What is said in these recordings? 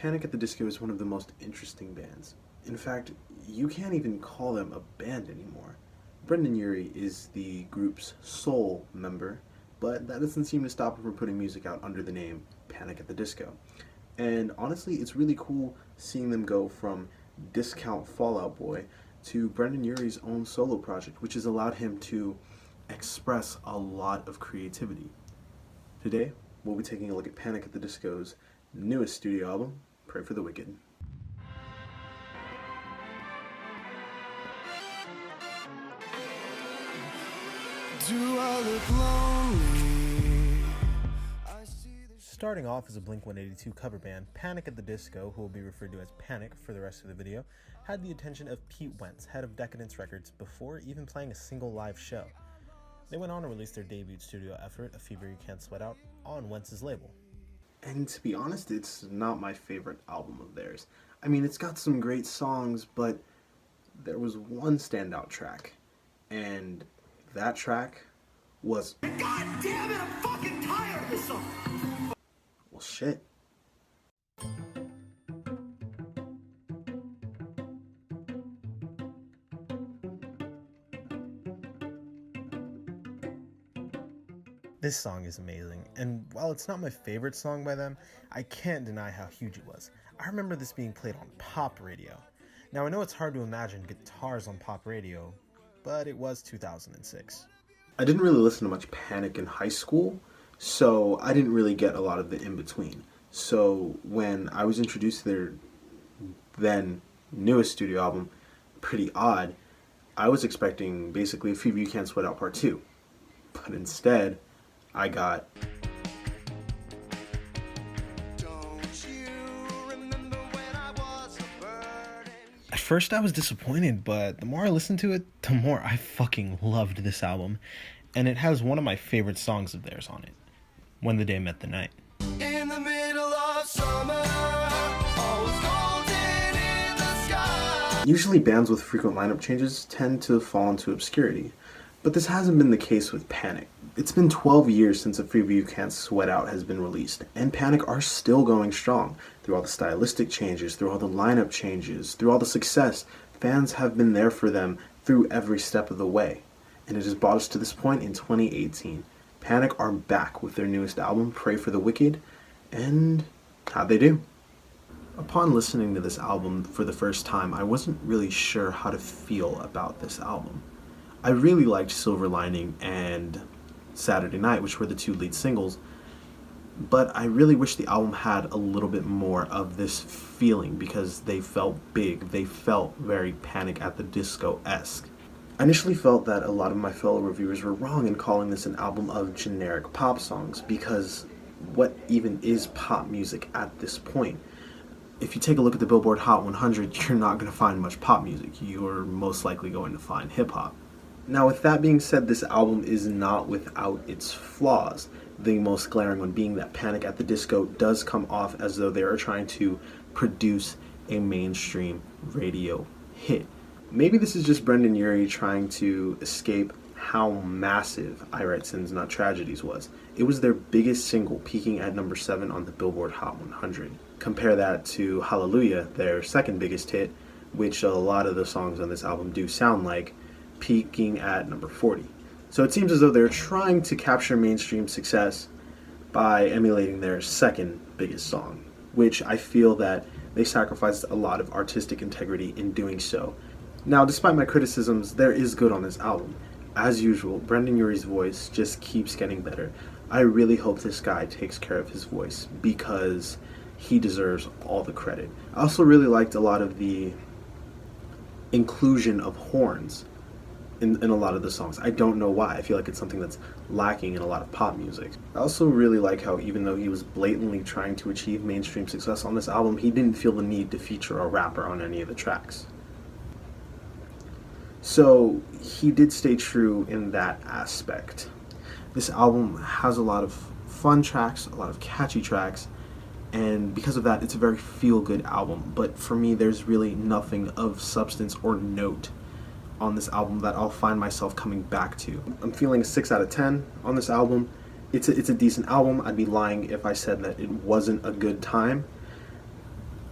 Panic at the Disco is one of the most interesting bands. In fact, you can't even call them a band anymore. Brendon Urie is the group's sole member, but that doesn't seem to stop him from putting music out under the name Panic at the Disco. And honestly, it's really cool seeing them go from Discount Fall Out Boy to Brendon Urie's own solo project, which has allowed him to express a lot of creativity. Today, we'll be taking a look at Panic at the Disco's newest studio album, Pray for the Wicked. Do I look lonely? Starting off as a Blink-182 cover band, Panic at the Disco, who will be referred to as Panic for the rest of the video, had the attention of Pete Wentz, head of Decadence Records, before even playing a single live show. They went on to release their debut studio effort, A Fever You Can't Sweat Out, on Wentz's label. And to be honest, it's not my favorite album of theirs. I mean, it's got some great songs, but there was one standout track, and that track was... God damn it, I'm fucking tired of this song! Well, shit. This song is amazing, and while it's not my favorite song by them, I can't deny how huge it was. I remember this being played on pop radio. Now I know it's hard to imagine guitars on pop radio, but it was 2006. I didn't really listen to much Panic in high school, so I didn't really get a lot of the in-between. So when I was introduced to their then newest studio album, Pretty Odd, I was expecting basically A Fever You Can't Sweat Out Part 2. But instead, I got... At first I was disappointed, but the more I listened to it, the more I fucking loved this album. And it has one of my favorite songs of theirs on it, When the Day Met the Night. In the middle of summer, all is golden in the sky. Usually bands with frequent lineup changes tend to fall into obscurity, but this hasn't been the case with Panic. It's been 12 years since A Fever You Can't Sweat Out has been released, and Panic are still going strong. Through all the stylistic changes, through all the lineup changes, through all the success, fans have been there for them through every step of the way. And it has brought us to this point in 2018. Panic are back with their newest album, Pray for the Wicked, and how'd they do? Upon listening to this album for the first time, I wasn't really sure how to feel about this album. I really liked Silver Lining and Saturday Night, which were the two lead singles, but I really wish the album had a little bit more of this feeling because they felt big. They felt very Panic at the Disco-esque. I initially felt that a lot of my fellow reviewers were wrong in calling this an album of generic pop songs, because what even is pop music at this point? If you take a look at the Billboard Hot 100, you're not going to find much pop music. You're most likely going to find hip-hop. Now, with that being said, this album is not without its flaws. The most glaring one being that Panic at the Disco does come off as though they are trying to produce a mainstream radio hit. Maybe this is just Brendon Urie trying to escape how massive I Write Sins Not Tragedies was. It was their biggest single, peaking at number 7 on the Billboard Hot 100. Compare that to Hallelujah, their second biggest hit, which a lot of the songs on this album do sound like, peaking at number 40. So it seems as though they're trying to capture mainstream success by emulating their second biggest song, which I feel that they sacrificed a lot of artistic integrity in doing so. Now, despite my criticisms, there is good on this album. As usual, Brendon Urie's voice just keeps getting better. I really hope this guy takes care of his voice because he deserves all the credit. I also really liked a lot of the inclusion of horns in a lot of the songs. I don't know why. I feel like it's something that's lacking in a lot of pop music. I also really like how even though he was blatantly trying to achieve mainstream success on this album, he didn't feel the need to feature a rapper on any of the tracks. So he did stay true in that aspect. This album has a lot of fun tracks, a lot of catchy tracks, and because of that, it's a very feel-good album. But for me, there's really nothing of substance or note on this album that I'll find myself coming back to. I'm feeling a 6 out of 10 on this album. It's a decent album. I'd be lying if I said that it wasn't a good time.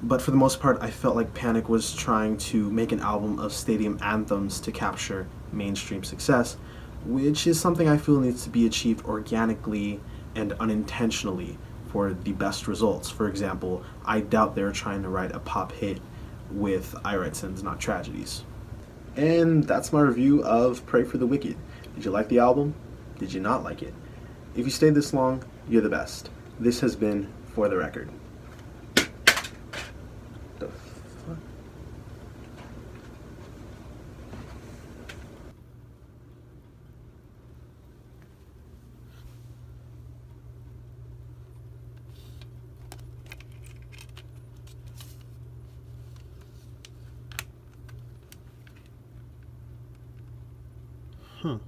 But for the most part, I felt like Panic was trying to make an album of stadium anthems to capture mainstream success, which is something I feel needs to be achieved organically and unintentionally for the best results. For example, I doubt they're trying to write a pop hit with I Write Sins, Not Tragedies. And that's my review of Pray for the Wicked. Did you like the album? Did you not like it? If you stayed this long, you're the best. This has been For the Record. The fuck? Huh.